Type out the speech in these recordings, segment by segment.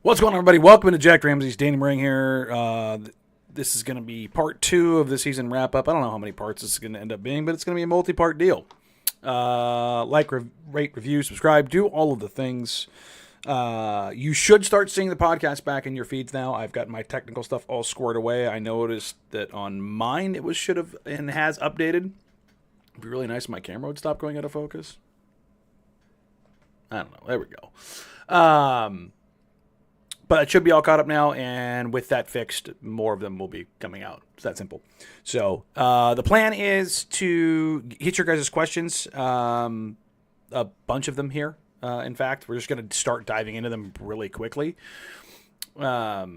What's going on, everybody? Welcome to Jack Ramsays. Danny Marang here. This is going to be part 2 of the season wrap-up. I don't know how many parts this is going to end up being, but it's going to be a multi-part deal. Rate, review, subscribe, do all of the things. You should start seeing the podcast back in your feeds now. I've got my technical stuff all squared away. I noticed that on mine it should have and has updated. It'd be really nice if my camera would stop going out of focus. I don't know. There we go. But it should be all caught up now, and with that fixed, more of them will be coming out. It's that simple. So the plan is to hit your guys' questions, a bunch of them here. In fact, we're just going to start diving into them really quickly. But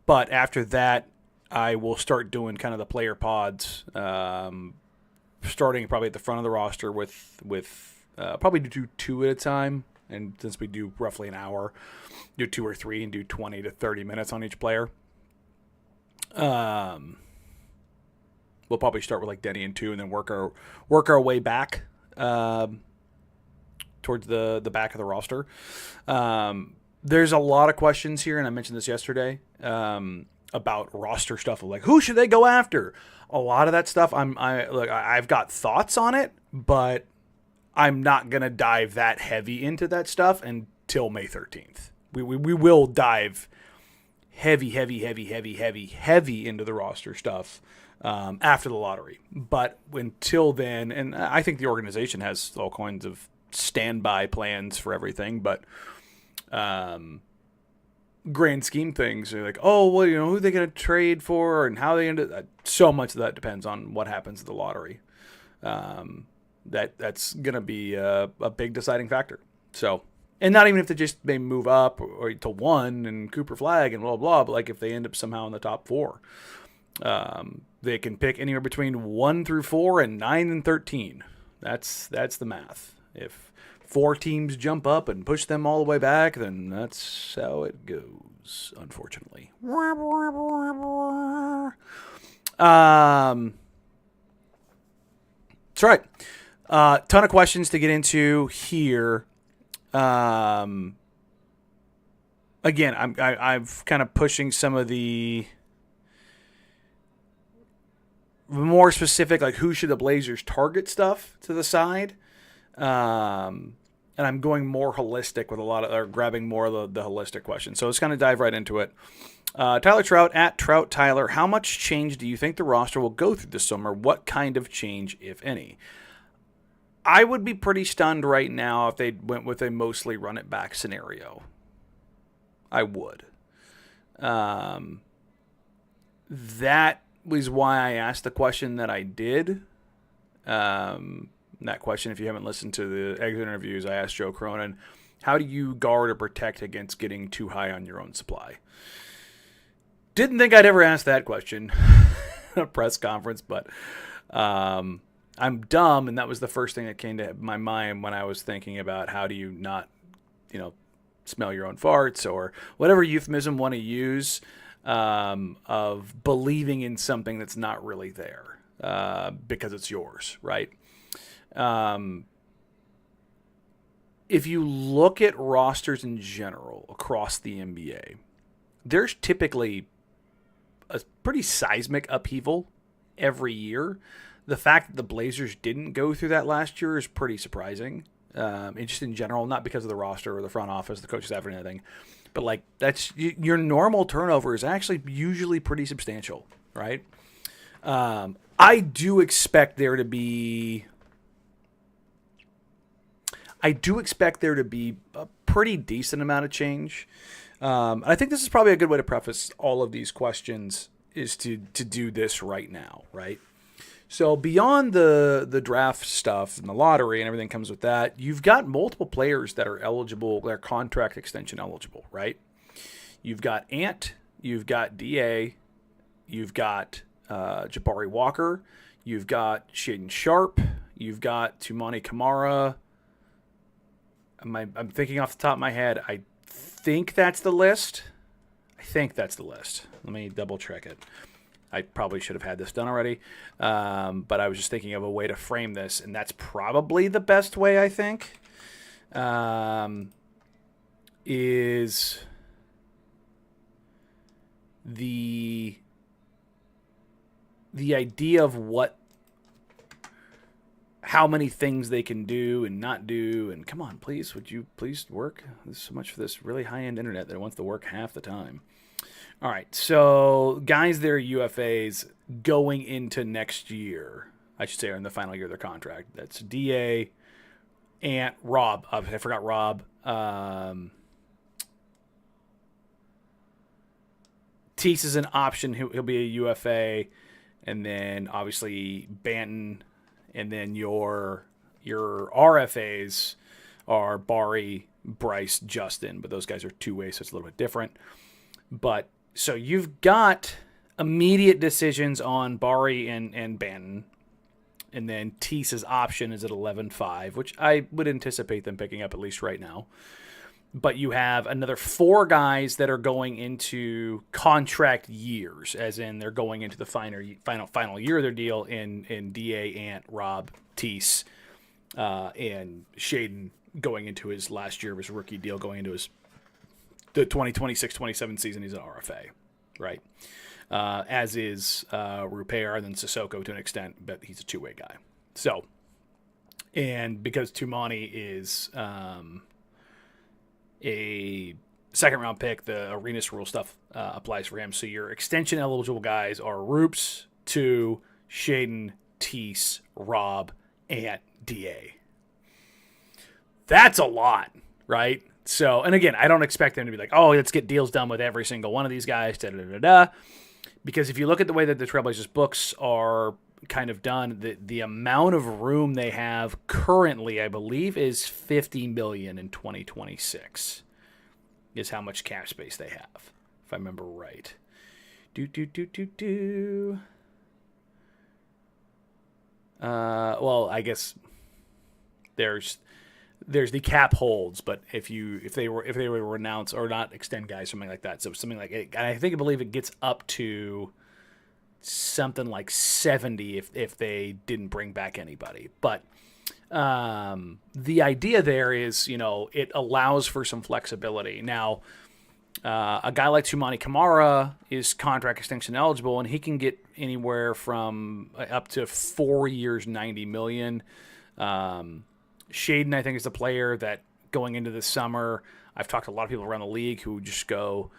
after that, I will start doing kind of the player pods, starting probably at the front of the roster with probably do 2 at a time. And since we do roughly an hour, do 2 or 3 and do 20 to 30 minutes on each player. We'll probably start with like Denny and 2 and then work our way back towards the back of the roster. There's a lot of questions here, and I mentioned this yesterday, about roster stuff. Like, who should they go after? A lot of that stuff, I've got thoughts on it, but I'm not going to dive that heavy into that stuff until May 13th. We will dive heavy into the roster stuff after the lottery. But until then, and I think the organization has all kinds of standby plans for everything, but grand scheme things are like, oh, well, who are they going to trade for and how they end up. So much of that depends on what happens at the lottery. That's going to be a big deciding factor. So, and not even if they just may move up or to 1 and Cooper Flag and blah, blah, but like if they end up somehow in the top 4, they can pick anywhere between 1 through 4 and 9 and 13. That's the math. If 4 teams jump up and push them all the way back, then that's how it goes, unfortunately. That's right. Ton of questions to get into here. Again, I've kind of pushing some of the more specific, like who should the Blazers target stuff to the side. And I'm going more holistic with a lot of, or grabbing more of the holistic questions. So let's kind of dive right into it. Tyler Trout at Trout Tyler, how much change do you think the roster will go through this summer? What kind of change, if any? I would be pretty stunned right now if they went with a mostly run it back scenario. I would. That was why I asked the question that I did. That question, if you haven't listened to the exit interviews, I asked Joe Cronin, how do you guard or protect against getting too high on your own supply? Didn't think I'd ever ask that question in a press conference, but I'm dumb, and that was the first thing that came to my mind when I was thinking about how do you not, smell your own farts or whatever euphemism want to use of believing in something that's not really there because it's yours, right? If you look at rosters in general across the NBA, there's typically a pretty seismic upheaval every year. The fact that the Blazers didn't go through that last year is pretty surprising. Just in general, not because of the roster or the front office, the coaching staff or anything, but like that's your normal turnover is actually usually pretty substantial, right? I do expect there to be a pretty decent amount of change. I think this is probably a good way to preface all of these questions is to do this right now, right? So beyond the draft stuff and the lottery and everything comes with that, you've got multiple players that are eligible, they're contract extension eligible, right? You've got Ant, you've got DA, you've got Jabari Walker, you've got Shaedon Sharp, you've got Toumani Camara. I'm thinking off the top of my head. I think that's the list. Let me double check it. I probably should have had this done already, but I was just thinking of a way to frame this, and that's probably the best way, I think. is the idea of how many things they can do and not do. And come on, please, would you please work? There's so much for this really high-end internet that it wants to work half the time. All right, so guys, they're UFAs going into next year. I should say are in the final year of their contract. That's DA, Ant, Rob. I forgot Rob. Tease is an option. He'll be a UFA. And then obviously Banton. And then your RFAs are Bari, Bryce, Justin. But those guys are two-way, so it's a little bit different. But so you've got immediate decisions on Bari and Banton. And then Tease's option is at 11.5, which I would anticipate them picking up at least right now. But you have another 4 guys that are going into contract years, as in they're going into the final year of their deal in DA, Ant, Rob, Tease, and Shaden going into his last year of his rookie deal, going into the 2026-27 season. He's an RFA, right? As is Rupert and then Sissoko to an extent, but he's a two-way guy. So, and because Tumani is a second-round pick, the Arenas rule stuff applies for him. So your extension-eligible guys are Roops, 2, Shaden, Tease, Rob, and DA. That's a lot, right? So, and again, I don't expect them to be like, oh, let's get deals done with every single one of these guys, da-da-da-da. Because if you look at the way that the Trailblazers books are kind of done, the amount of room they have currently, I believe, is $50 million in 2026 is how much cap space they have, if I remember right. Well, I guess there's the cap holds, but if they were to renounce or not extend guys, something like that, so something like it, I believe it gets up to something like 70 if they didn't bring back anybody. But the idea there is, it allows for some flexibility. Now, a guy like Tumani Kamara is contract extension eligible, and he can get anywhere from up to 4 years, $90 million. Shaden, I think, is the player that going into the summer, I've talked to a lot of people around the league who just go,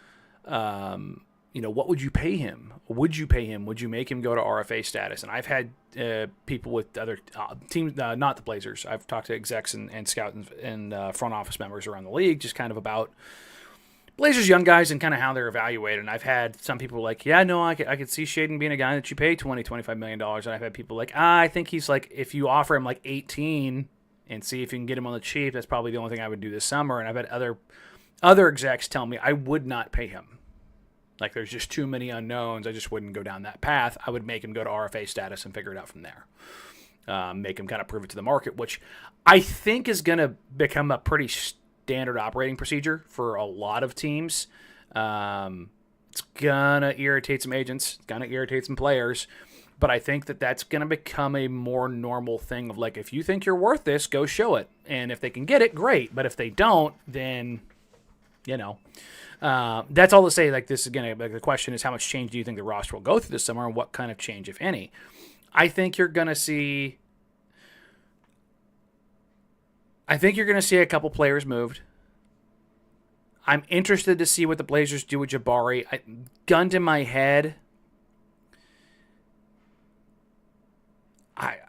what would you pay him? Would you pay him? Would you make him go to RFA status? And I've had people with other teams, not the Blazers. I've talked to execs and scouts and front office members around the league, just kind of about Blazers young guys and kind of how they're evaluated. And I've had some people like, yeah, no, I could see Shaden being a guy that you pay $25 million. And I've had people like, I think he's like, if you offer him like 18 and see if you can get him on the cheap, that's probably the only thing I would do this summer. And I've had other execs tell me I would not pay him. Like, there's just too many unknowns. I just wouldn't go down that path. I would make him go to RFA status and figure it out from there. Make him kind of prove it to the market, which I think is going to become a pretty standard operating procedure for a lot of teams. It's going to irritate some agents. It's going to irritate some players. But I think that's going to become a more normal thing of, like, if you think you're worth this, go show it. And if they can get it, great. But if they don't, then, that's all to say. Like, this again, like, the question is, how much change do you think the roster will go through this summer, and what kind of change, if any? I think you're going to see a couple players moved. I'm interested to see what the Blazers do with Jabari. Gun to my head,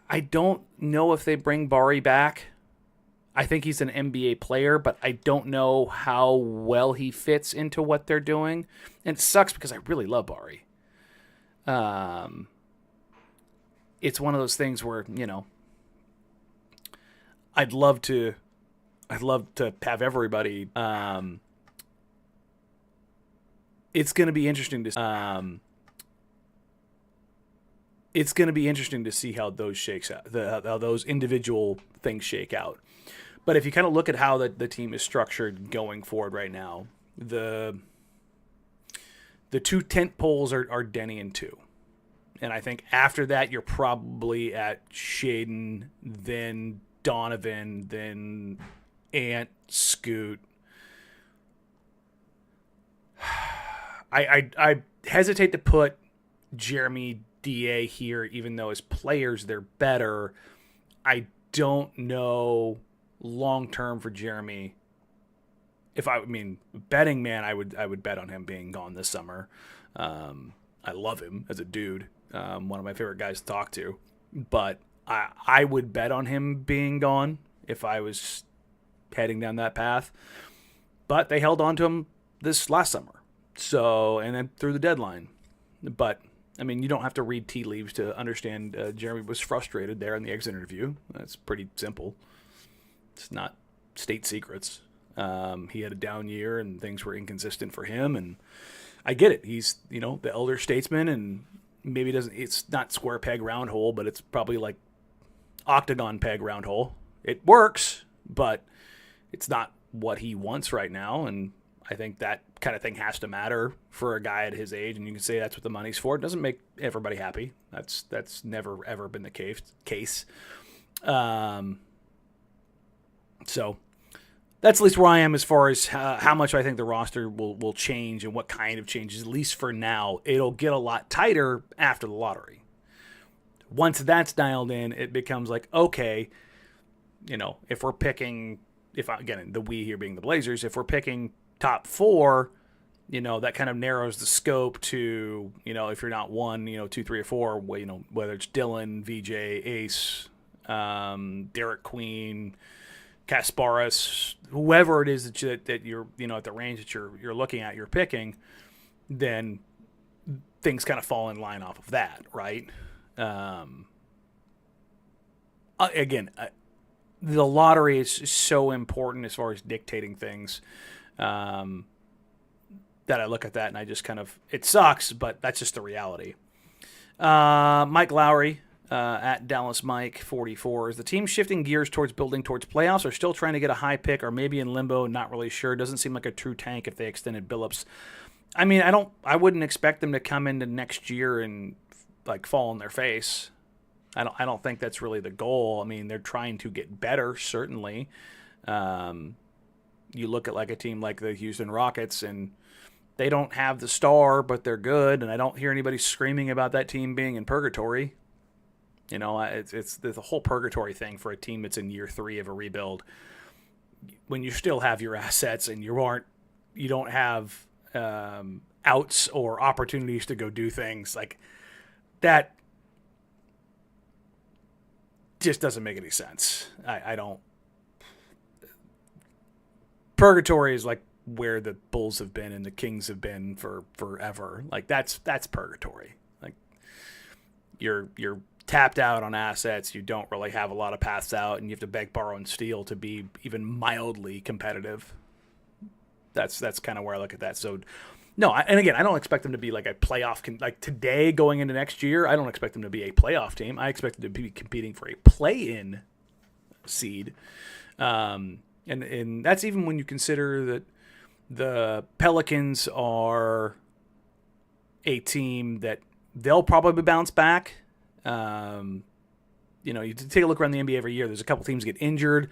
I don't know if they bring Bari back. I think he's an NBA player, but I don't know how well he fits into what they're doing. And it sucks because I really love Bari. It's one of those things where, I'd love to have everybody. It's going to be interesting to see how those shakes out, how those individual things shake out. But if you kind of look at how the team is structured going forward right now, the two tent poles are Denny and 2. And I think after that, you're probably at Shaden, then Donovan, then Ant, Scoot, I hesitate to put Jeremy DA here, even though as players they're better. I don't know long term for Jeremy. Betting man, I would bet on him being gone this summer. I love him as a dude. One of my favorite guys to talk to. But I would bet on him being gone if I was heading down that path. But they held on to him this last summer. So, and then through the deadline. But, you don't have to read tea leaves to understand Jeremy was frustrated there in the exit interview. That's pretty simple. It's not state secrets. He had a down year and things were inconsistent for him. And I get it. He's, the elder statesman, and maybe it's not square peg round hole, but it's probably like octagon peg round hole. It works, but it's not what he wants right now. And I think that kind of thing has to matter for a guy at his age. And you can say that's what the money's for. It doesn't make everybody happy. That's never, ever been the case. So that's at least where I am as far as how much I think the roster will change and what kind of changes, at least for now. It'll get a lot tighter after the lottery. Once that's dialed in, it becomes like, okay, if we're picking, again, the we here being the Blazers, if we're picking top 4, that kind of narrows the scope to, if you're not 1, 2, 3, or 4, whether it's Dylan, VJ, Ace, Derek Queen, Kasparis, whoever it is that you're, at the range that you're looking at, you're picking, then things kind of fall in line off of that, right? Again, the lottery is so important as far as dictating things, that I look at that and I just kind of, it sucks, but that's just the reality. Mike Lowry, at Dallas Mike 44, is the team shifting gears towards building towards playoffs, or still trying to get a high pick, or maybe in limbo, not really sure? Doesn't seem like a true tank if they extended Billups. I wouldn't expect them to come into next year and like fall on their face. I don't think that's really the goal. They're trying to get better, certainly. You look at like a team like the Houston Rockets, and they don't have the star, but they're good, and I don't hear anybody screaming about that team being in purgatory. It's the whole purgatory thing for a team that's in year 3 of a rebuild. When you still have your assets and you don't have outs or opportunities to go do things like that, just doesn't make any sense. I don't. Purgatory is like where the Bulls have been and the Kings have been for forever. Like that's purgatory. Like you're tapped out on assets. You don't really have a lot of paths out, and you have to beg, borrow, and steal to be even mildly competitive. That's kind of where I look at that. So, no, and again, I don't expect them to be like a playoff. Like today going into next year, I don't expect them to be a playoff team. I expect them to be competing for a play-in seed. And that's even when you consider that the Pelicans are a team that they'll probably bounce back. You take a look around the NBA every year. There's a couple teams get injured.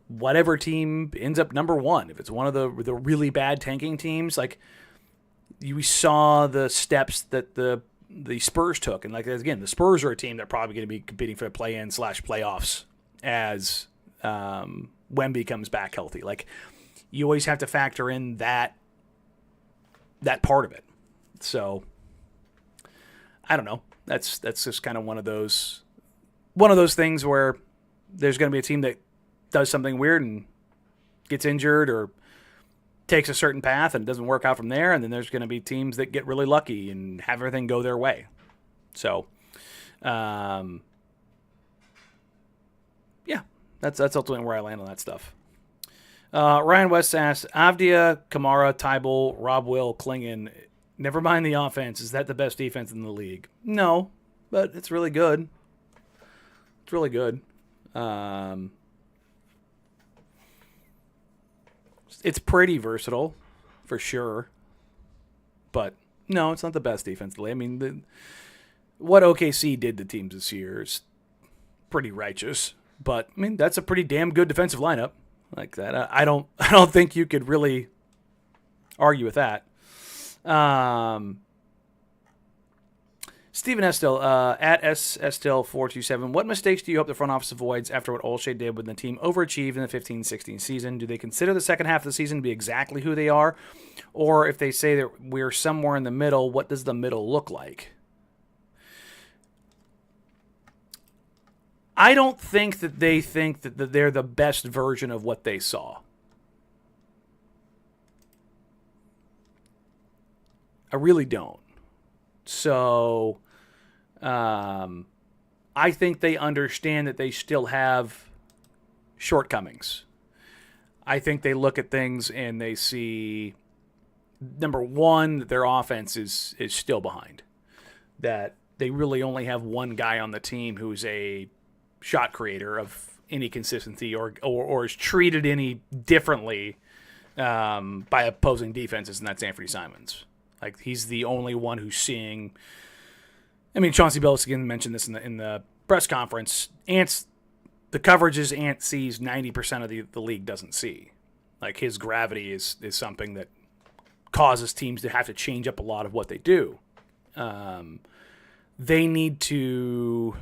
Whatever team ends up number 1, if it's one of the really bad tanking teams, like we saw the steps that the Spurs took, and like again, the Spurs are a team that are probably going to be competing for the play-in / playoffs as Wemby comes back healthy. Like you always have to factor in that part of it. So I don't know. That's just kind of one of those things where there's going to be a team that does something weird and gets injured or takes a certain path and doesn't work out from there, and then there's going to be teams that get really lucky and have everything go their way. So, yeah, that's ultimately where I land on that stuff. Ryan West asks, Avdia, Kamara, Tybal, Rob Will, Klingon. Never mind the offense. Is that the best defense in the league? No, but it's really good. It's really good. It's pretty versatile, for sure. But no, it's not the best defense in the league. What OKC did to teams this year is pretty righteous. But that's a pretty damn good defensive lineup. Like that, I don't think you could really argue with that. Stephen Estill, at Estill427, what mistakes do you hope the front office avoids after what Olshey did when the team overachieved in the 15-16 season? Do they consider the second half of the season to be exactly who they are? Or if they say that we're somewhere in the middle, what does the middle look like? I don't think that they think that they're the best version of what they saw. I really don't. So, I think they understand that they still have shortcomings. I think they look at things and they see, number one, that their offense is still behind. That they really only have one guy on the team who's a shot creator of any consistency or is treated any differently by opposing defenses, and that's Anthony Simons. Like, he's the only one who's seeing. I mean, Chauncey Billups again mentioned this in the press conference. The coverages Ant sees 90% of the league doesn't see. Like, his gravity is something that causes teams to have to change up a lot of what they do. They need to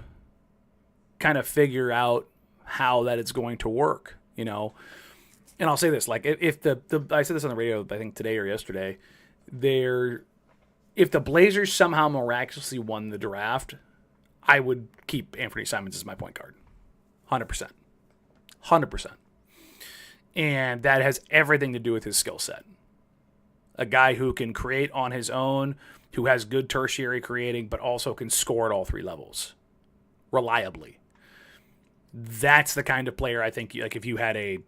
kind of figure out how that it's going to work, you know. And I'll say this, like, if I said this on the radio, I think today or yesterday, if the Blazers somehow miraculously won the draft, I would keep Anthony Simons as my point guard. 100%. 100%. And that has everything to do with his skill set. A guy who can create on his own, who has good tertiary creating, but also can score at all three levels reliably. That's the kind of player I think, like, if you had a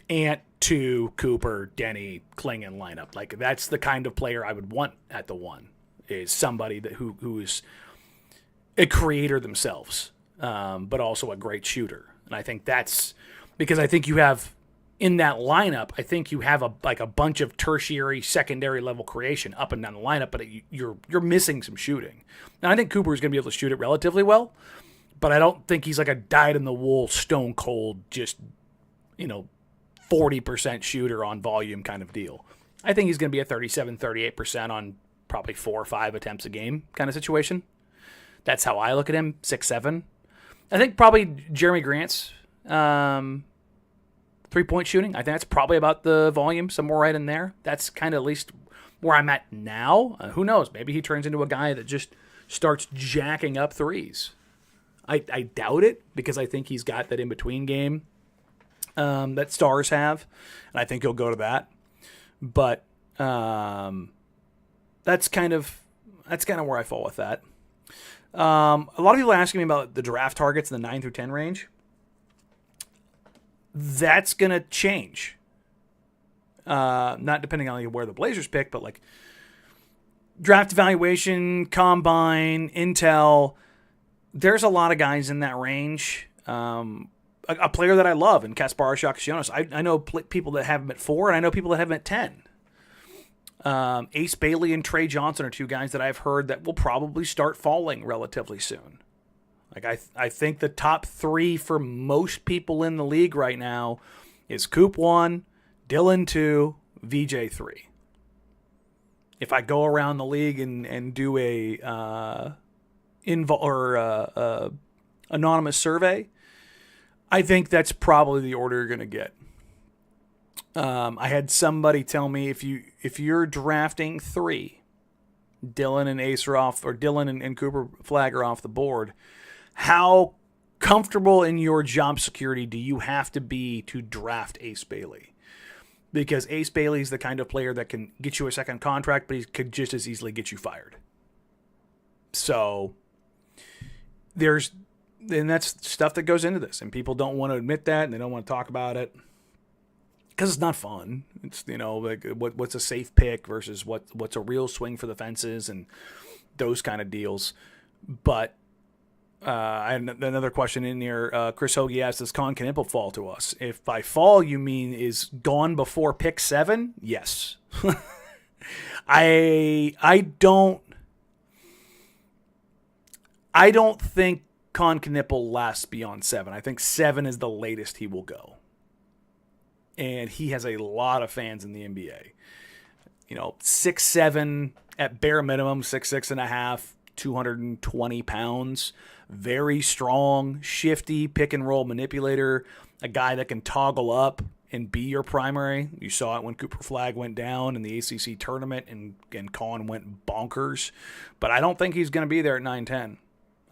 Ant, 2, Cooper, Denny, Klingon lineup, like, that's the kind of player I would want at the one, is somebody who is a creator themselves, but also a great shooter. And I think that's because I think you have in that lineup, I think you have a bunch of tertiary, secondary level creation up and down the lineup, but you're missing some shooting. Now, I think Cooper is going to be able to shoot it relatively well, but I don't think he's like a dyed-in-the-wool, stone-cold, just, 40% shooter on volume kind of deal. I think he's going to be a 37, 38% on probably 4 or 5 attempts a game kind of situation. That's how I look at him, 6'7". I think probably Jeremy Grant's three-point shooting, I think that's probably about the volume, somewhere right in there. That's kind of at least where I'm at now. Who knows? Maybe he turns into a guy that just starts jacking up threes. I doubt it, because I think he's got that in-between game that stars have, and I think he'll go to that. But that's kind of where I fall with that. A lot of people are asking me about the draft targets in the 9 through 10 range. That's going to change. Not depending on where the Blazers pick, but like draft evaluation, combine, intel. There's a lot of guys in that range. A player that I love in Kasparas Shakashionis. I know people that have him at 4, and I know people that have him at 10. Ace Bailey and Trey Johnson are 2 guys that I've heard that will probably start falling relatively soon. Like, I think the top 3 for most people in the league right now is Coop 1, Dylan 2, VJ 3. If I go around the league and do a anonymous survey, I think that's probably the order you're going to get. I had somebody tell me if you're drafting 3, Dylan and Ace are off, or Dylan and Cooper Flag are off the board, how comfortable in your job security do you have to be to draft Ace Bailey? Because Ace Bailey is the kind of player that can get you a second contract, but he could just as easily get you fired. So and that's stuff that goes into this, and people don't want to admit that, and they don't want to talk about it because it's not fun. It's, like what's a safe pick versus what's a real swing for the fences and those kind of deals. But I had another question in here. Chris Hoagie asked, does Con Knipple fall to us? If by fall you mean is gone before pick 7, yes. I don't think Con Knipple lasts beyond 7. I think 7 is the latest he will go. And he has a lot of fans in the NBA. 6'7", at bare minimum, 6'6.5", 220 pounds, very strong, shifty, pick and roll manipulator, a guy that can toggle up and be your primary. You saw it when Cooper Flagg went down in the ACC tournament and Colin went bonkers. But I don't think he's going to be there at 9'10".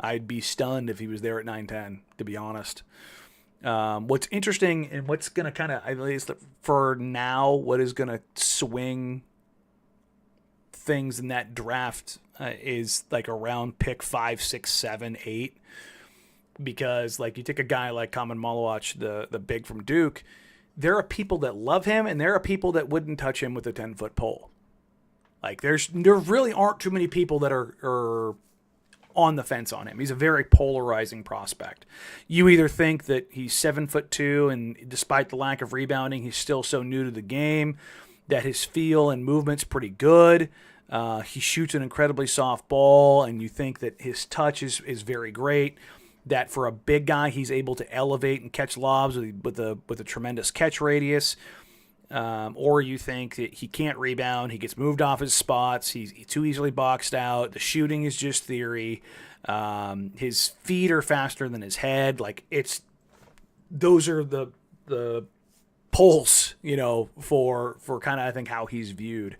I'd be stunned if he was there at 9'10", to be honest. What's interesting and what's going to kind of, at least for now, what is going to swing things in that draft is like around pick 5, 6, 7, 8. Because like you take a guy like Kamen Malawach, the big from Duke, there are people that love him and there are people that wouldn't touch him with a 10-foot pole. Like there really aren't too many people that are on the fence on him. He's a very polarizing prospect. You either think that he's 7'2", and despite the lack of rebounding, he's still so new to the game that his feel and movement's pretty good. He shoots an incredibly soft ball, and you think that his touch is very great. That for a big guy, he's able to elevate and catch lobs with a tremendous catch radius. Or you think that he can't rebound, he gets moved off his spots, he's too easily boxed out, the shooting is just theory, his feet are faster than his head. Like those are the poles, for kind of, I think, how he's viewed.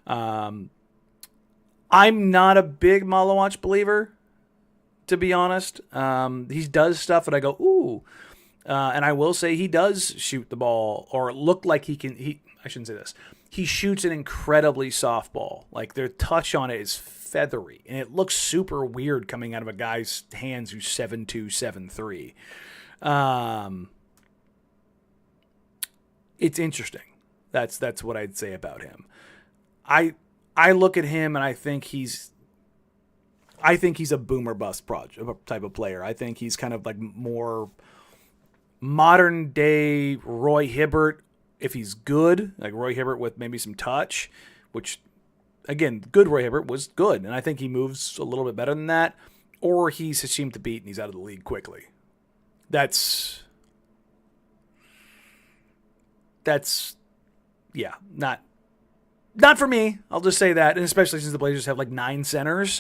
I'm not a big Malawach believer, to be honest. He does stuff that I go, ooh. And I will say he does shoot the ball, or look like he can. I shouldn't say this. He shoots an incredibly soft ball. Like their touch on it is feathery, and it looks super weird coming out of a guy's hands who's 7'2", 7'3". It's interesting. That's what I'd say about him. I look at him and I think he's a boomer bust type of player. I think he's kind of like more modern day Roy Hibbert, if he's good, like Roy Hibbert with maybe some touch, which again, good Roy Hibbert was good, and I think he moves a little bit better than that, or he's Hashim Thabit and he's out of the league quickly. That's yeah, not for me. I'll just say that, and especially since the Blazers have like 9 centers.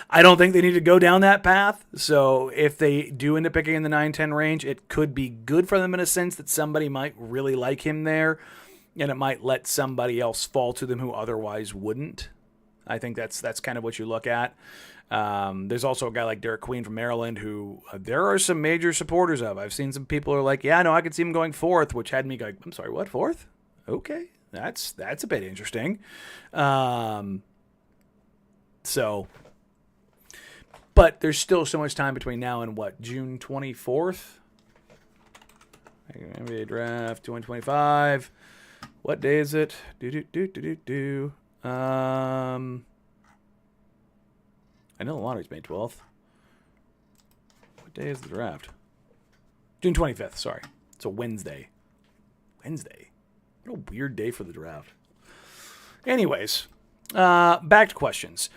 I don't think they need to go down that path. So if they do end up picking in the 9-10 range, it could be good for them in a sense that somebody might really like him there, and it might let somebody else fall to them who otherwise wouldn't. I think that's kind of what you look at. There's also a guy like Derek Queen from Maryland who there are some major supporters of. I've seen some people who are like, yeah, no, I could see him going 4th, which had me going, I'm sorry, what, 4th? Okay, that's a bit interesting. But there's still so much time between now and June 24th? NBA draft 2025. What day is it? I know the lottery's May 12th. What day is the draft? June 25th, sorry. It's a Wednesday. What a weird day for the draft. Anyways, back to questions.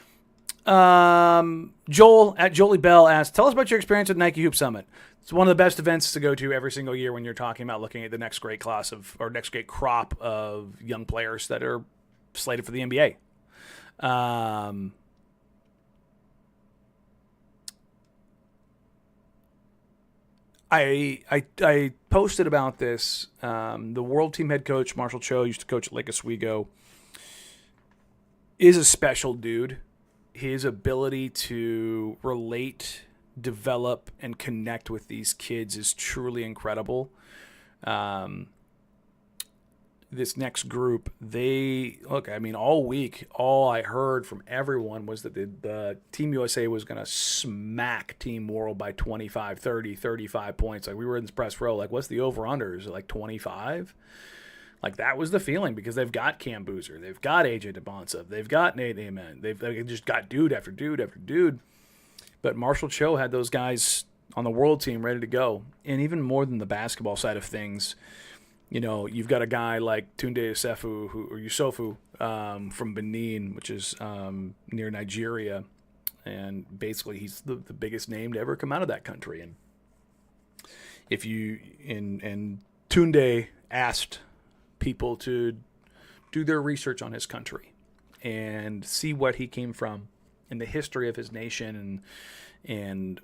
Joel at Jolie Bell asks, tell us about your experience at Nike Hoop Summit. It's one of the best events to go to every single year when you're talking about looking at the next great next great crop of young players that are slated for the NBA. I posted about this. The world team head coach, Marshall Cho, used to coach at Lake Oswego, is a special dude. His ability to relate, develop, and connect with these kids is truly incredible. This next group, all week, all I heard from everyone was that the Team USA was going to smack Team World by 25, 30, 35 points. Like, we were in this press row, like, what's the over-under? Is it like 25? Like, that was the feeling, because they've got Cam Boozer, they've got AJ DeBonsa, they've got Nate Amen, they've just got dude after dude after dude. But Marshall Cho had those guys on the world team ready to go. And even more than the basketball side of things, you've got a guy like Tunde Yusufu from Benin, which is near Nigeria, and basically he's the biggest name to ever come out of that country. And Tunde asked people to do their research on his country and see what he came from and the history of his nation and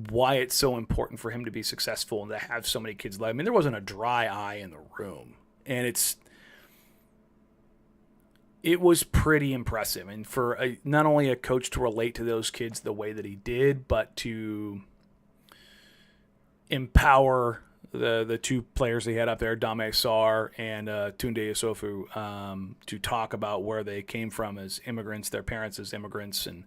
why it's so important for him to be successful and to have so many kids. I mean, there wasn't a dry eye in the room, and it was pretty impressive. And for not only a coach to relate to those kids the way that he did, but to empower the two players they had up there, Dame Sarr and Tunde Yusufu, to talk about where they came from as immigrants, their parents as immigrants, and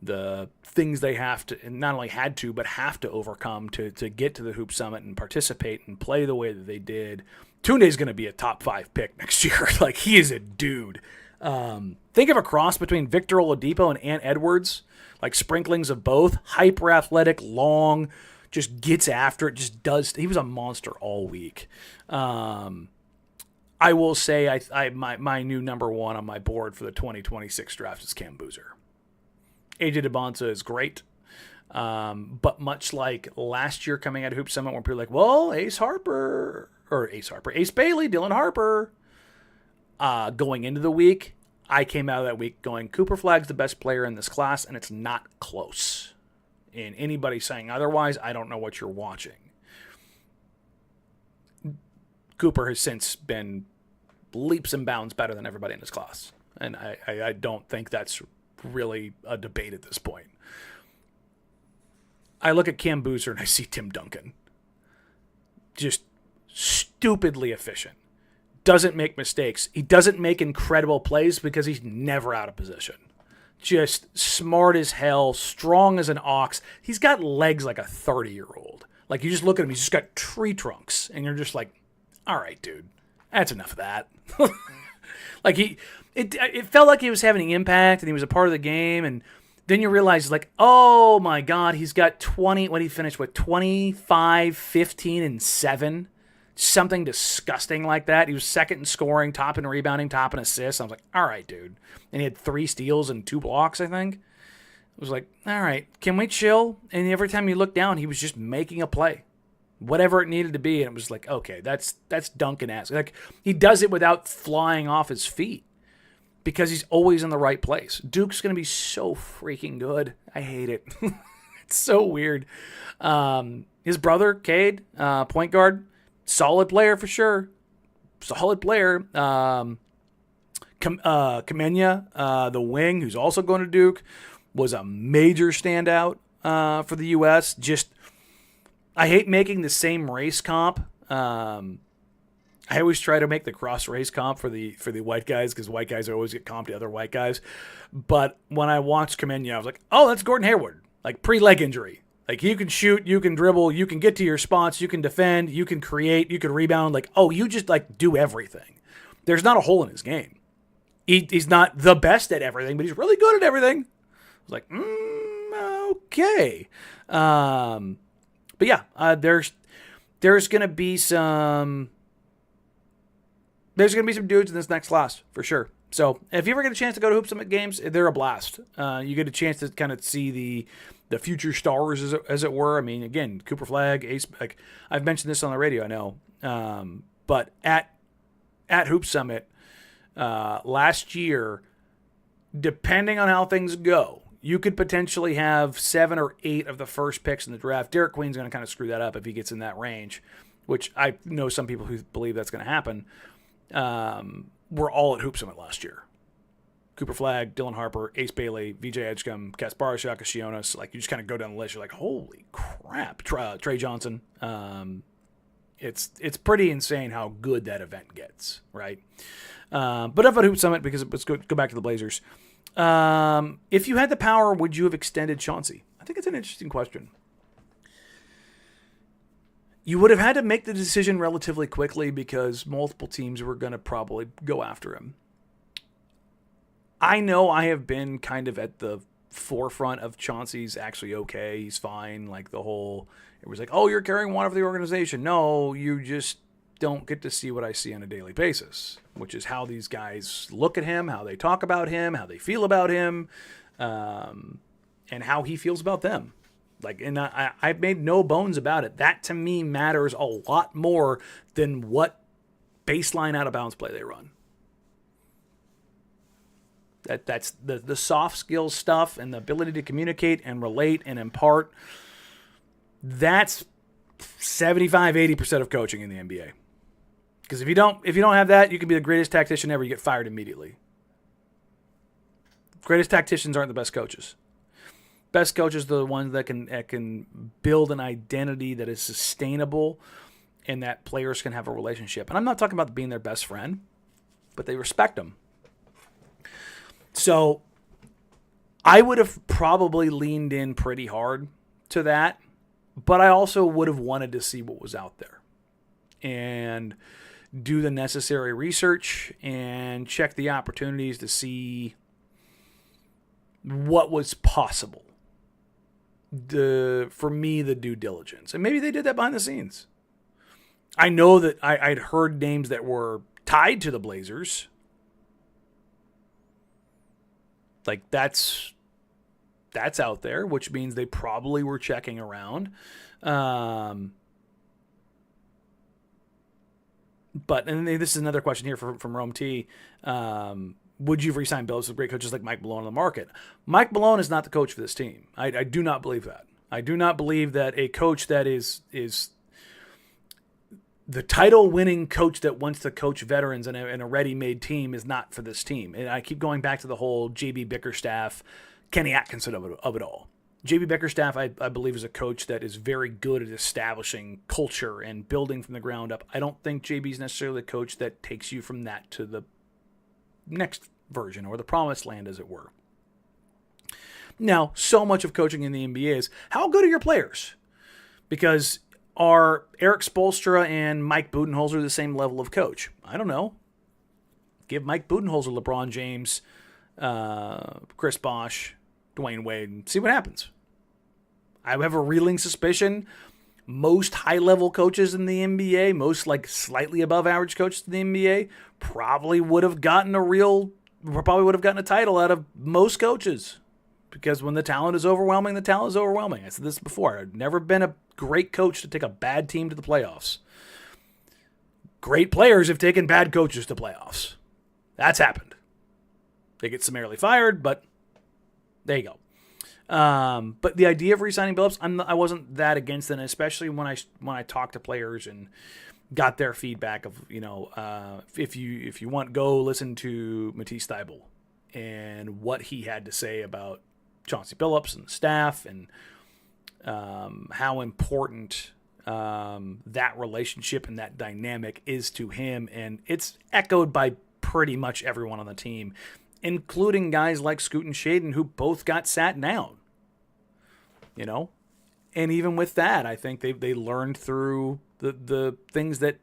the things they have to, and not only had to, but have to overcome to get to the Hoop Summit and participate and play the way that they did. Tunde's going to be a top 5 pick next year. Like, he is a dude. Think of a cross between Victor Oladipo and Ant Edwards, like sprinklings of both. Hyper athletic, long, just gets after it, just does. He was a monster all week. I will say my new number 1 on my board for the 2026 draft is Cam Boozer. AJ DeBonta is great. But much like last year coming out of Hoop Summit where people were like, well, Ace Bailey, Dylan Harper. Going into the week, I came out of that week going, Cooper Flagg's the best player in this class, and it's not close. And anybody saying otherwise, I don't know what you're watching. Cooper has since been leaps and bounds better than everybody in his class. And I don't think that's really a debate at this point. I look at Cam Boozer and I see Tim Duncan. Just stupidly efficient. Doesn't make mistakes. He doesn't make incredible plays because he's never out of position. Just smart as hell, strong as an ox. He's got legs like a 30-year-old. Like, you just look at him, he's just got tree trunks, and you're just like, all right, dude, that's enough of that. Like, it felt like he was having an impact, and he was a part of the game, and then you realize, like, oh my God, he's got 25, 15, and 7. Something disgusting like that. He was second in scoring, top in rebounding, top in assists. I was like, all right, dude. And he had 3 steals and 2 blocks, I think. It was like, all right, can we chill? And every time you look down, he was just making a play. Whatever it needed to be. And it was like, okay, that's Duncan-esque. Like, he does it without flying off his feet because he's always in the right place. Duke's going to be so freaking good. I hate it. It's so weird. His brother, Cade, point guard, solid player for sure. Solid player. Kamenya, the wing, who's also going to Duke, was a major standout for the U.S. Just, I hate making the same race comp. I always try to make the cross race comp for the white guys because white guys always get comped to other white guys. But when I watched Kamenya, I was like, oh, that's Gordon Hayward. Like, pre-leg injury. Like, you can shoot, you can dribble, you can get to your spots, you can defend, you can create, you can rebound. Like, oh, you just, like, do everything. There's not a hole in his game. He's not the best at everything, but he's really good at everything. I was like, okay. But yeah, there's going to be some dudes in this next class for sure. So if you ever get a chance to go to Hoop Summit games, they're a blast. You get a chance to kind of see the future stars, as it were. I mean, again, Cooper Flagg, Ace. Like, I've mentioned this on the radio, I know. But at Hoop Summit last year, depending on how things go, you could potentially have 7 or 8 of the first picks in the draft. Derek Queen's going to kind of screw that up if he gets in that range, which I know some people who believe that's going to happen. Were all at Hoop Summit last year. Cooper Flagg, Dylan Harper, Ace Bailey, VJ Edgecombe, Kasparas Giakashionis. Like, you just kind of go down the list. You're like, holy crap. Trey Johnson. It's pretty insane how good that event gets, right? But enough about Hoop Summit because let's go back to the Blazers. If you had the power, would you have extended Chauncey? I think it's an interesting question. You would have had to make the decision relatively quickly because multiple teams were going to probably go after him. I know I have been kind of at the forefront of Chauncey's actually okay, he's fine. Like, it was like, oh, you're carrying one of the organization. No, you just don't get to see what I see on a daily basis, which is how these guys look at him, how they talk about him, how they feel about him, and how he feels about them. Like, and I've made no bones about it. That, to me, matters a lot more than what baseline out-of-bounds play they run. That's the soft skills stuff and the ability to communicate and relate and impart. That's 75-80% of coaching in the NBA. Because if you don't have that, you can be the greatest tactician ever. You get fired immediately. Greatest tacticians aren't the best coaches. Best coaches are the ones that can build an identity that is sustainable and that players can have a relationship. And I'm not talking about being their best friend, but they respect them. So I would have probably leaned in pretty hard to that, but I also would have wanted to see what was out there and do the necessary research and check the opportunities to see what was possible. For me, the due diligence. And maybe they did that behind the scenes. I know that I'd heard names that were tied to the Blazers. Like, that's out there, which means they probably were checking around. But, and this is another question here from Rome T. Would you have re-signed Billups with great coaches like Mike Malone on the market? Mike Malone is not the coach for this team. I do not believe that. I do not believe that a coach that is the title-winning coach that wants to coach veterans in a ready-made team is not for this team. And I keep going back to the whole J.B. Bickerstaff, Kenny Atkinson of it all. J.B. Bickerstaff, I believe, is a coach that is very good at establishing culture and building from the ground up. I don't think J.B. is necessarily the coach that takes you from that to the next version or the promised land, as it were. Now, so much of coaching in the NBA is how good are your players? Because are Eric Spoelstra and Mike Budenholzer the same level of coach? I don't know. Give Mike Budenholzer LeBron James, Chris Bosh, Dwayne Wade, and see what happens. I have a reeling suspicion most high-level coaches in the NBA, most like slightly above average coaches in the NBA, probably would have gotten a title out of most coaches. Because when the talent is overwhelming, the talent is overwhelming. I said this before. I've never been a great coach to take a bad team to the playoffs. Great players have taken bad coaches to playoffs. That's happened. They get summarily fired, but there you go. But the idea of re-signing Billups, I wasn't that against it, especially when I talked to players and got their feedback of, if you want, go listen to Matisse Thybulle and what he had to say about Chauncey Billups and the staff and how important that relationship and that dynamic is to him. And it's echoed by pretty much everyone on the team, including guys like Scoot and Shaden, who both got sat down. And even with that, I think they learned through the things that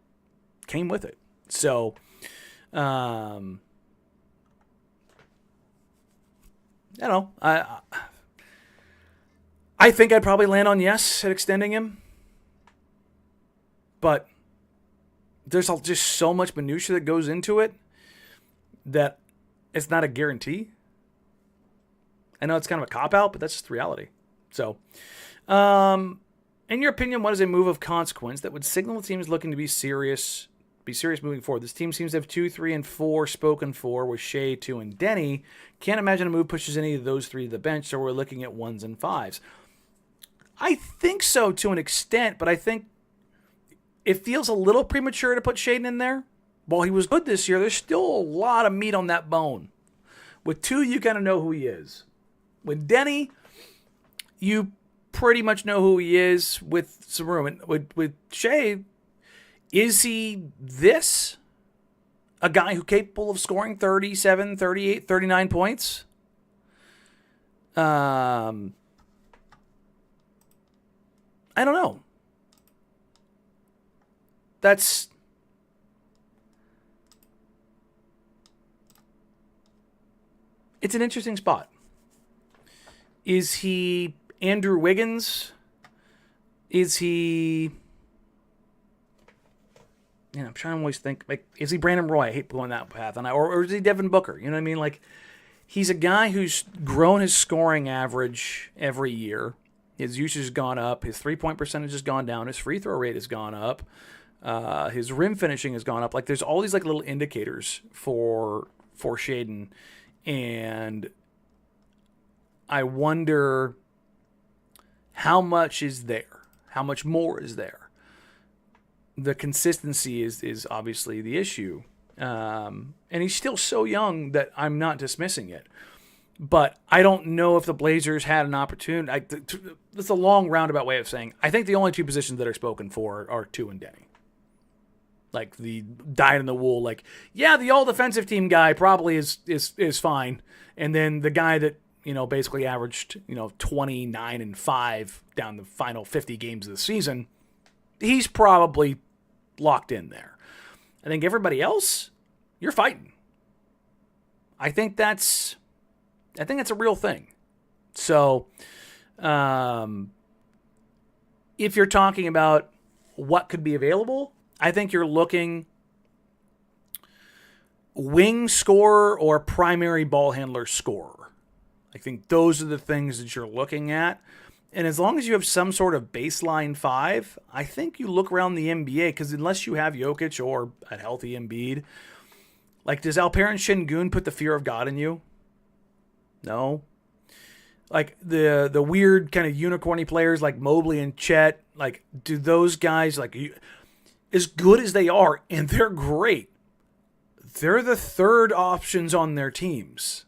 came with it. So, I think I'd probably land on yes at extending him, but there's just so much minutia that goes into it that it's not a guarantee. I know it's kind of a cop-out, but that's just the reality. So, in your opinion, what is a move of consequence that would signal the team is looking to be serious moving forward? This team seems to have 2, 3, and 4 spoken for with Shea, 2, and Denny. Can't imagine a move pushes any of those 3 to the bench, so we're looking at 1s and 5s. I think so to an extent, but I think it feels a little premature to put Shaden in there. While he was good this year, there's still a lot of meat on that bone. With 2, you kind of know who he is. With Denny, you pretty much know who he is with some room. And with Shea, is he this? A guy who's capable of scoring 37, 38, 39 points? I don't know. It's an interesting spot. Is he Andrew Wiggins? Is he... I'm trying to always think, is he Brandon Roy? I hate going that path. Or is he Devin Booker? You know what I mean? He's a guy who's grown his scoring average every year. His usage has gone up. His three-point percentage has gone down. His free throw rate has gone up. His rim finishing has gone up. There's all these little indicators for Shaden. And I wonder how much is there? How much more is there? The consistency is obviously the issue. And he's still so young that I'm not dismissing it. But I don't know if the Blazers had an opportunity. That's a long roundabout way of saying I think the only two positions that are spoken for are 2 and Danny. Like the dyed in the wool, like, yeah, the all defensive team guy probably is fine. And then the guy that, basically averaged, 29 and 5 down the final 50 games of the season, he's probably locked in there. I think everybody else, you're fighting. I think that's a real thing. So, if you're talking about what could be available, I think you're looking wing scorer or primary ball handler scorer. I think those are the things that you're looking at. And as long as you have some sort of baseline 5, I think you look around the NBA, because unless you have Jokic or a healthy Embiid, like, does Alperen Şengün put the fear of God in you? No. Like, the weird kind of unicorny players like Mobley and Chet, like, do those guys, like, as good as they are, and they're great, they're the third options on their teams.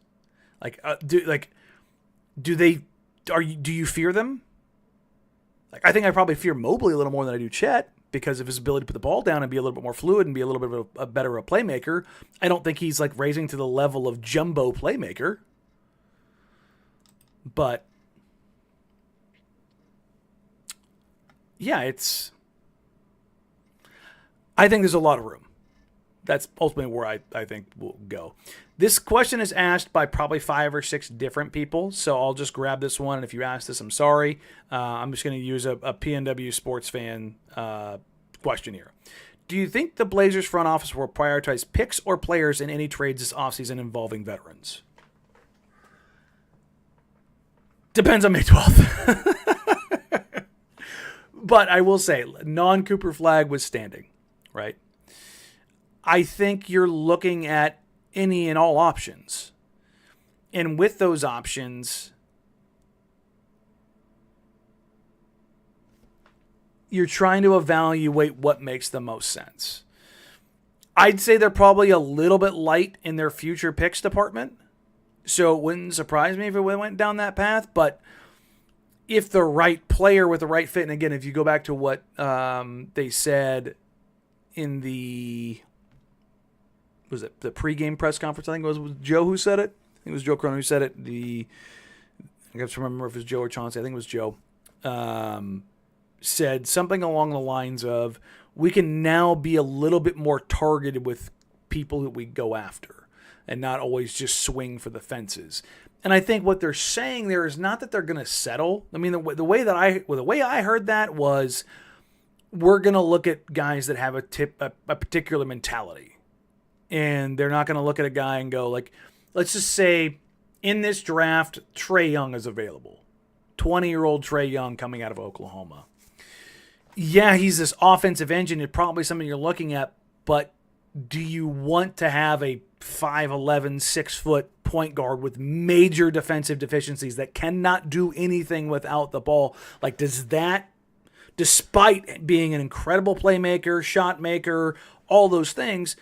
Do you fear them? Like, I think I probably fear Mobley a little more than I do Chet because of his ability to put the ball down and be a little bit more fluid and be a little bit of a better playmaker. I don't think he's like raising to the level of jumbo playmaker. But yeah, I think there's a lot of room. That's ultimately where I think we'll go. This question is asked by probably 5 or 6 different people, so I'll just grab this one. And if you asked this, I'm sorry. I'm just going to use a PNW sports fan question here. Do you think the Blazers front office will prioritize picks or players in any trades this offseason involving veterans? Depends on May 12th. But I will say, non-Cooper Flag was standing, right? I think you're looking at any and all options. And with those options, you're trying to evaluate what makes the most sense. I'd say they're probably a little bit light in their future picks department. So it wouldn't surprise me if it went down that path. But if the right player with the right fit, and again, if you go back to what they said in the pregame press conference, I think it was Joe who said it. I think it was Joe Cronin who said it. I can't remember if it was Joe or Chauncey. I think it was Joe. Said something along the lines of, we can now be a little bit more targeted with people that we go after and not always just swing for the fences. And I think what they're saying there is not that they're going to settle. I mean, the way I heard that was, we're going to look at guys that have a particular mentality. And they're not going to look at a guy and go, like, let's just say in this draft, Trae Young is available. 20-year-old Trae Young coming out of Oklahoma. Yeah, he's this offensive engine. It's probably something you're looking at, but do you want to have a 5'11", 6-foot point guard with major defensive deficiencies that cannot do anything without the ball? Like, does that, despite being an incredible playmaker, shot maker, all those things,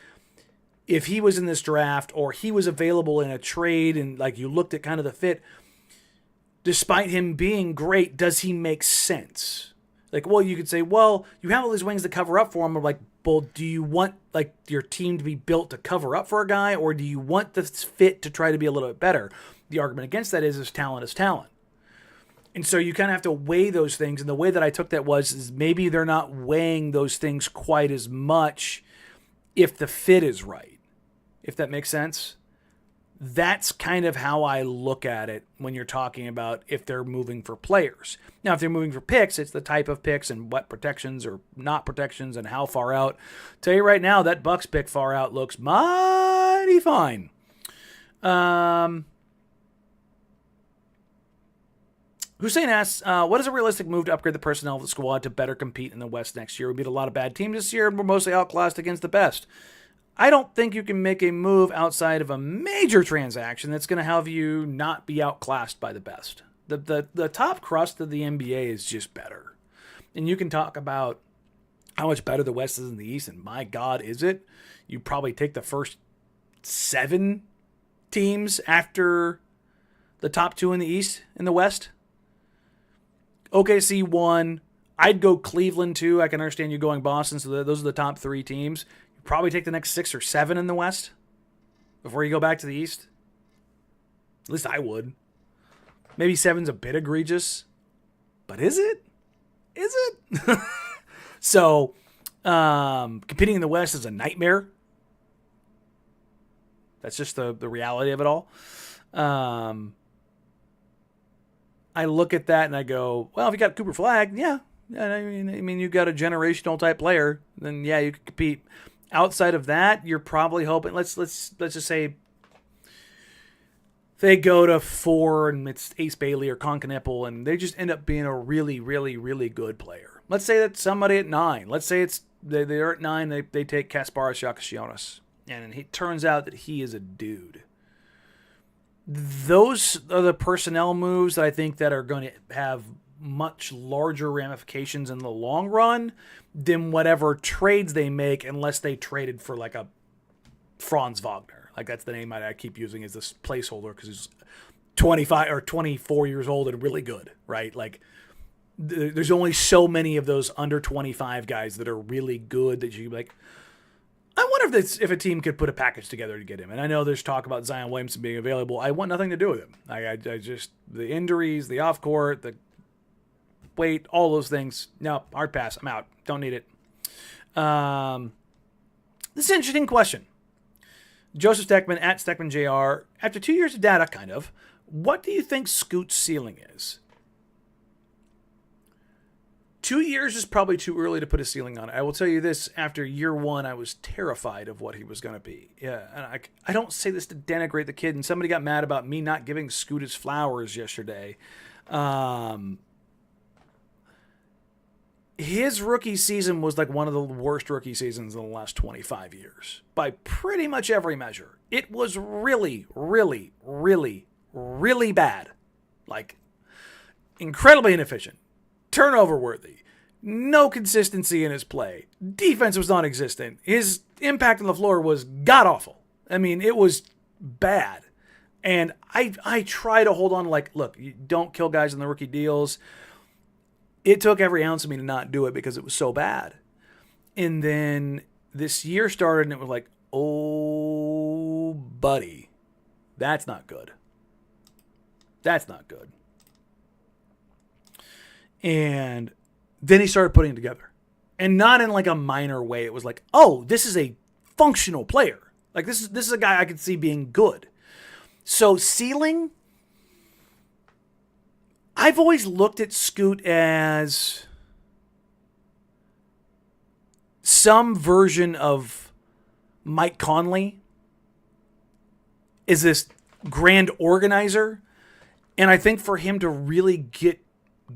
if he was in this draft or he was available in a trade and like you looked at kind of the fit, despite him being great, does he make sense? Like, well, you could say, well, you have all these wings to cover up for him. I'm like, well, do you want like your team to be built to cover up for a guy, or do you want the fit to try to be a little bit better? The argument against that is talent is talent. And so you kind of have to weigh those things. And the way that I took that is maybe they're not weighing those things quite as much if the fit is right. If that makes sense. That's kind of how I look at it when you're talking about if they're moving for players. Now, if they're moving for picks, it's the type of picks and what protections or not protections and how far out. Tell you right now, that Bucks pick far out looks mighty fine. Hussein asks, what is a realistic move to upgrade the personnel of the squad to better compete in the West next year? We beat a lot of bad teams this year, and we're mostly outclassed against the best. I don't think you can make a move outside of a major transaction that's going to have you not be outclassed by the best. The top crust of the NBA is just better. And you can talk about how much better the West is than the East, and my God, is it? You probably take the first 7 teams after the top 2 in the East in the West. OKC 1. I'd go Cleveland 2. I can understand you going Boston, so those are the top 3 teams. You probably take the next 6 or 7 in the West before you go back to the East. At least I would. Maybe 7's a bit egregious, but is it? Is it? So, competing in the West is a nightmare. That's just the reality of it all. I look at that and I go, well, if you got Cooper Flagg, yeah. I mean, you got a generational type player, then yeah, you could compete. Outside of that, you're probably hoping. Let's just say they go to 4 and it's Ace Bailey or Concanepple, and they just end up being a really, really, really good player. Let's say that somebody at 9. Let's say they're at 9. They take Kasparas Giacosionis, and it turns out that he is a dude. Those are the personnel moves that I think that are going to have much larger ramifications in the long run than whatever trades they make, unless they traded for like a Franz Wagner. Like, that's the name I keep using as this placeholder because he's 25 or 24 years old and really good, right? Like, there's only so many of those under 25 guys that are really good that you can be like, I wonder if a team could put a package together to get him. And I know there's talk about Zion Williamson being available. I want nothing to do with him. I just, the injuries, the off court, the weight, all those things. No, hard pass. I'm out. Don't need it. This is an interesting question. Joseph Steckman at Steckman Jr. After 2 years of data, kind of, what do you think Scoot's ceiling is? 2 years is probably too early to put a ceiling on it. I will tell you this, after year 1, I was terrified of what he was going to be. Yeah, and I don't say this to denigrate the kid, and somebody got mad about me not giving Scoot his flowers yesterday. His rookie season was like one of the worst rookie seasons in the last 25 years. By pretty much every measure. It was really, really, really, really bad. Like, incredibly inefficient. Turnover worthy. No consistency in his play. Defense was non-existent. His impact on the floor was god-awful. I mean, it was bad. And I try to hold on, like, look, you don't kill guys in the rookie deals. It took every ounce of me to not do it because it was so bad. And then this year started and it was like, oh, buddy, that's not good. That's not good. And then he started putting it together. And not in like a minor way. It was like, oh, this is a functional player. Like, this is a guy I could see being good. So ceiling, I've always looked at Scoot as some version of Mike Conley, is this grand organizer. And I think for him to really get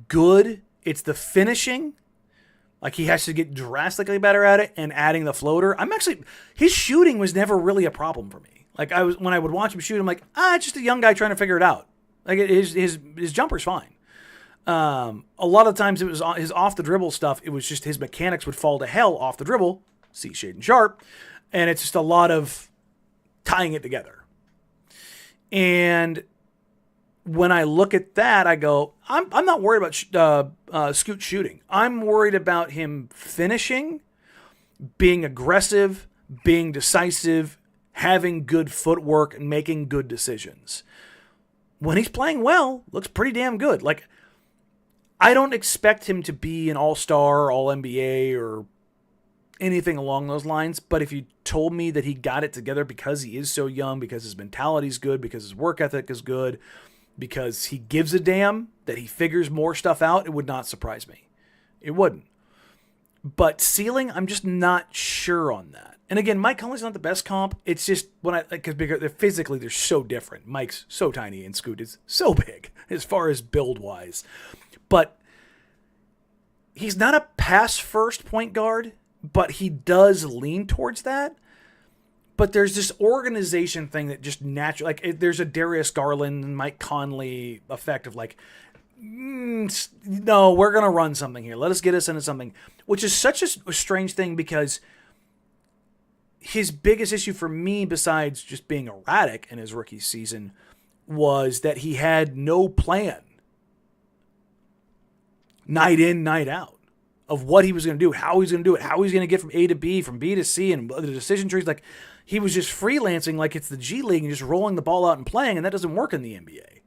good, it's the finishing. Like, he has to get drastically better at it, and adding the floater. His shooting was never really a problem for me. Like, when I would watch him shoot, I'm like, it's just a young guy trying to figure it out. Like, his jumper's fine. A lot of times it was his off the dribble stuff. It was just his mechanics would fall to hell off the dribble. See Shaden Sharp. And it's just a lot of tying it together. And when I look at that, I go, I'm not worried about Scoot shooting. I'm worried about him finishing, being aggressive, being decisive, having good footwork, and making good decisions. When he's playing well, looks pretty damn good. Like, I don't expect him to be an all-star, all-NBA, or anything along those lines. But if you told me that he got it together because he is so young, because his mentality's good, because his work ethic is good, because he gives a damn, that he figures more stuff out, it would not surprise me. It wouldn't. But ceiling, I'm just not sure on that. And again, Mike Conley's not the best comp. It's just because physically they're so different. Mike's so tiny and Scoot is so big as far as build wise. But he's not a pass first point guard, but he does lean towards that. But there's this organization thing that just naturally, like, there's a Darius Garland and Mike Conley effect of like, no, we're going to run something here. Let us get us into something, which is such a strange thing because his biggest issue for me, besides just being erratic in his rookie season, was that he had no plan, night in, night out, of what he was going to do, how he was going to do it, how he was going to get from A to B, from B to C, and the decision trees. Like, he was just freelancing like it's the G League and just rolling the ball out and playing, and that doesn't work in the NBA.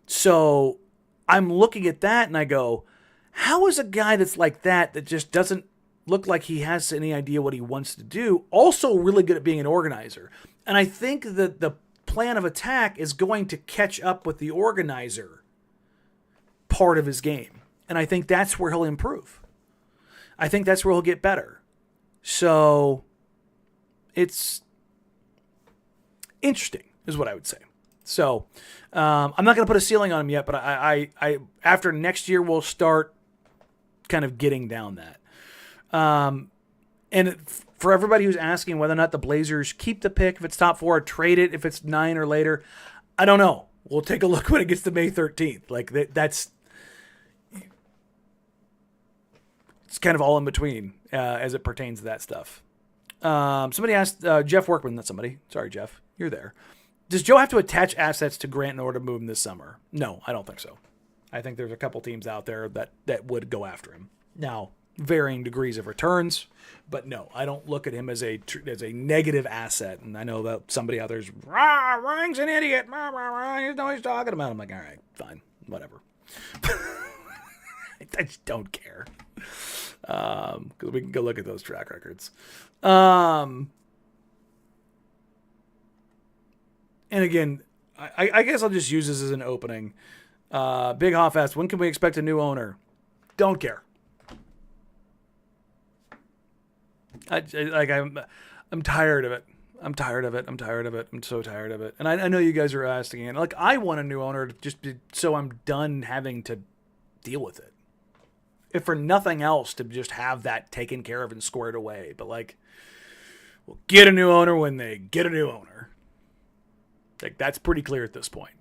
So I'm looking at that and I go, how is a guy that's like that just doesn't look like he has any idea what he wants to do, also really good at being an organizer? And I think that the plan of attack is going to catch up with the organizer part of his game. And I think that's where he'll improve. I think that's where he'll get better. So it's interesting is what I would say. So I'm not going to put a ceiling on him yet, but I after next year, we'll start kind of getting down that. And for everybody who's asking whether or not the Blazers keep the pick, if it's top 4, or trade it if it's 9 or later, I don't know. We'll take a look when it gets to May 13th. Like, that's it's kind of all in between as it pertains to that stuff. Somebody asked, Jeff Workman, not somebody. Sorry, Jeff. You're there. Does Joe have to attach assets to Grant in order to move him this summer? No, I don't think so. I think there's a couple teams out there that would go after him. Now, varying degrees of returns, but no, I don't look at him as a negative asset. And I know that somebody out there's, Rang's an idiot. He doesn't know what he's talking about. I'm like, all right, fine, whatever. I just don't care. Because we can go look at those track records. And again, I guess I'll just use this as an opening. Big Hoff asked, when can we expect a new owner? Don't care. I'm tired of it. I'm tired of it. I'm so tired of it. And I know you guys are asking it. Like, I want a new owner to just be, so I'm done having to deal with it. If for nothing else, to just have that taken care of and squared away. But like, we'll get a new owner when they get a new owner. Like, that's pretty clear at this point.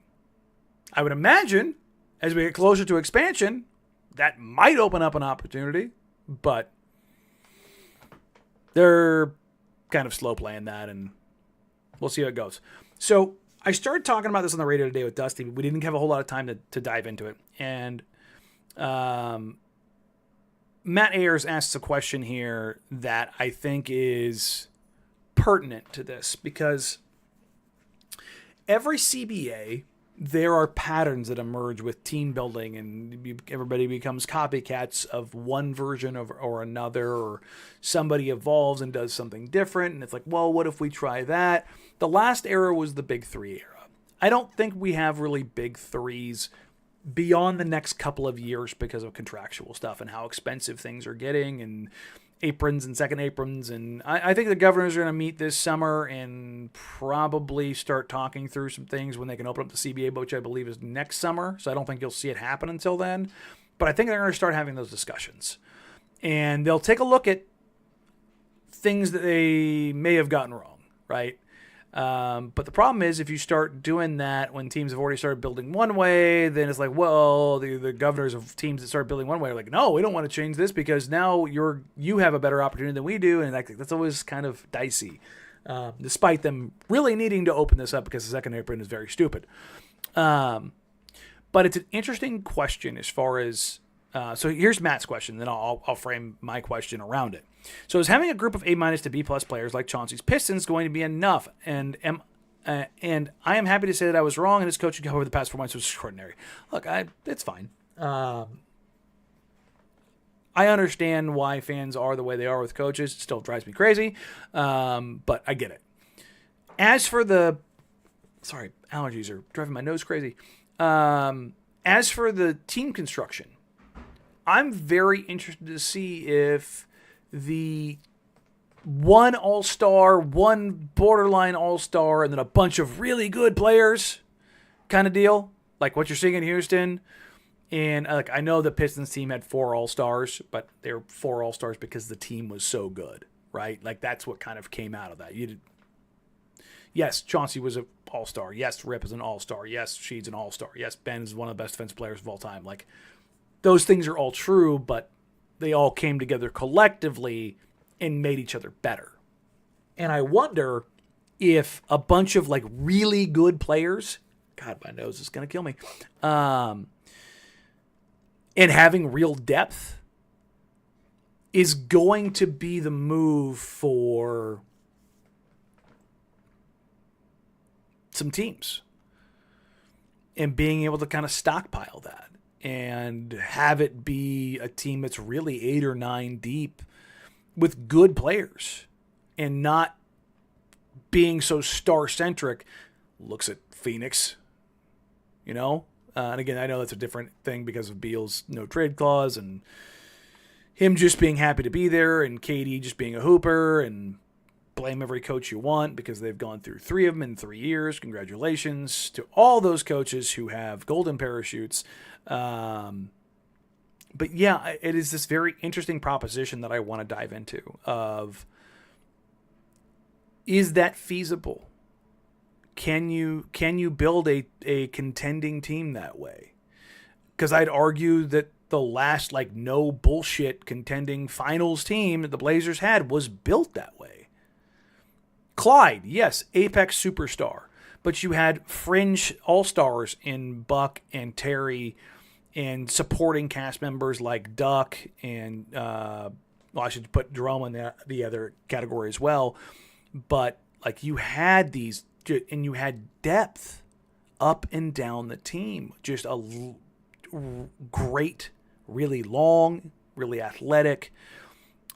I would imagine as we get closer to expansion, that might open up an opportunity, but they're kind of slow playing that, and we'll see how it goes. So I started talking about this on the radio today with Dusty. We didn't have a whole lot of time to dive into it. And Matt Ayers asks a question here that I think is pertinent to this, because every CBA, there are patterns that emerge with team building, and everybody becomes copycats of one version or another, or somebody evolves and does something different. And it's like, well, what if we try that? The last era was the big three era. I don't think we have really big threes beyond the next couple of years because of contractual stuff and how expensive things are getting, and aprons and second aprons. And I think the governors are going to meet this summer and probably start talking through some things when they can open up the CBA, which I believe is next summer. So I don't think you'll see it happen until then. But I think they're going to start having those discussions. And they'll take a look at things that they may have gotten wrong, right? But the problem is, if you start doing that when teams have already started building one way, then it's like, well, the governors of teams that start building one way are like, no, we don't want to change this because now you have a better opportunity than we do. And that's always kind of dicey, despite them really needing to open this up because the second apron is very stupid. But it's an interesting question as far as, so here's Matt's question, then I'll frame my question around it. So is having a group of A- to B+ players like Chauncey's Pistons going to be enough? And I am happy to say that I was wrong, and his coaching over the past 4 months was extraordinary. Look, it's fine. I understand why fans are the way they are with coaches. It still drives me crazy, but I get it. As for allergies are driving my nose crazy. As for the team construction, I'm very interested to see if the one all-star, one borderline all-star, and then a bunch of really good players kind of deal, like what you're seeing in Houston. And I know the Pistons team had 4 all-stars, but they were 4 all-stars because the team was so good, right? Like, that's what kind of came out of that. Yes, Chauncey was an all-star. Yes, Rip is an all-star. Yes, Sheed's an all-star. Yes, Ben is one of the best defensive players of all time. Like, those things are all true, but they all came together collectively and made each other better. And I wonder if a bunch of like really good players, God, my nose is going to kill me, and having real depth is going to be the move for some teams, and being able to kind of stockpile that and have it be a team that's really 8 or 9 deep with good players and not being so star-centric. Looks at Phoenix, you know? And again, I know that's a different thing because of Beal's no trade clause and him just being happy to be there and KD just being a hooper, and blame every coach you want because they've gone through 3 of them in 3 years. Congratulations to all those coaches who have golden parachutes. But yeah, it is this very interesting proposition that I want to dive into of, is that feasible? Can you build a contending team that way? Because I'd argue that the last like no bullshit contending finals team that the Blazers had was built that way. Clyde, yes, apex superstar, but you had fringe all-stars in Buck and Terry and supporting cast members like Duck and I should put Jerome in the other category as well. But like you had these, and you had depth up and down the team. Just a great, really long, really athletic.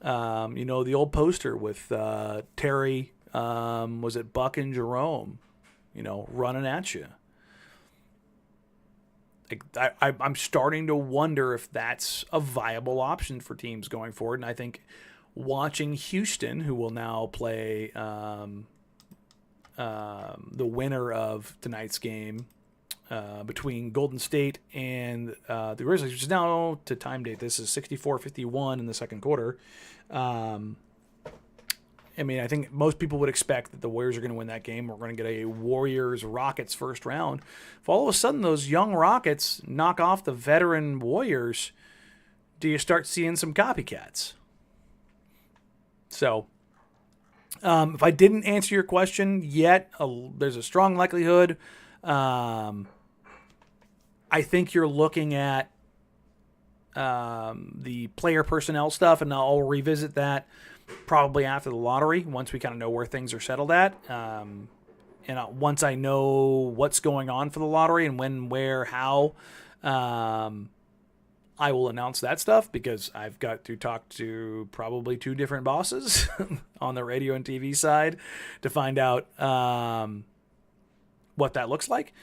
The old poster with Terry, was it Buck and Jerome, running at you. I'm starting to wonder if that's a viable option for teams going forward. And I think watching Houston, who will now play the winner of tonight's game between Golden State and the Grizzlies, which is now, to time date, this is 64-51 in the second quarter. I think most people would expect that the Warriors are going to win that game. We're going to get a Warriors-Rockets first round. If all of a sudden those young Rockets knock off the veteran Warriors, do you start seeing some copycats? So, if I didn't answer your question yet, there's a strong likelihood. I think you're looking at the player personnel stuff, and I'll revisit that probably after the lottery once we kind of know where things are settled at. And once I know what's going on for the lottery and when, where, how, I will announce that stuff, because I've got to talk to probably 2 different bosses on the radio and TV side to find out what that looks like.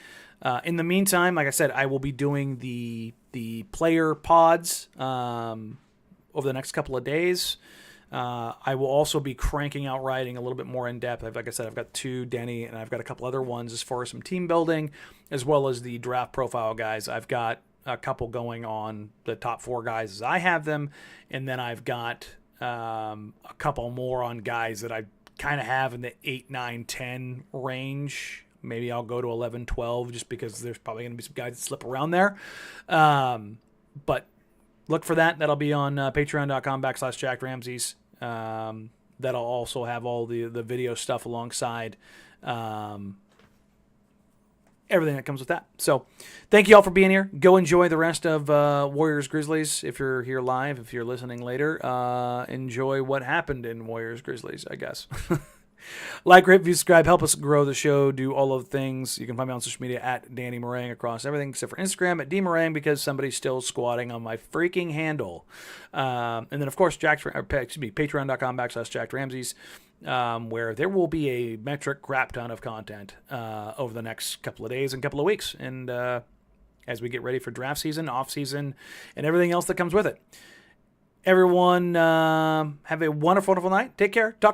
In the meantime, like I said, I will be doing the player pods over the next couple of days. I will also be cranking out writing a little bit more in depth. Like I said, I've got 2, Danny, and I've got a couple other ones as far as some team building, as well as the draft profile guys. I've got a couple going on the top 4 guys as I have them, and then I've got a couple more on guys that I kind of have in the 8, 9, 10 range. Maybe I'll go to 11, 12 just because there's probably going to be some guys that slip around there. But look for that. That'll be on patreon.com/Jack Ramsays. That'll also have all the video stuff alongside everything that comes with that. So thank you all for being here. Go enjoy the rest of Warriors Grizzlies. If you're here live, if you're listening later, enjoy what happened in Warriors Grizzlies, I guess. Like, rate, view, subscribe, help us grow the show, do all of the things. You can find me on social media at Danny Marang across everything except for Instagram at DMarang, because somebody's still squatting on my freaking handle. And then, of course, patreon.com/Jack Ramsays, where there will be a metric crap ton of content over the next couple of days and couple of weeks. And as we get ready for draft season, off season, and everything else that comes with it. Everyone, have a wonderful, wonderful night. Take care. Talk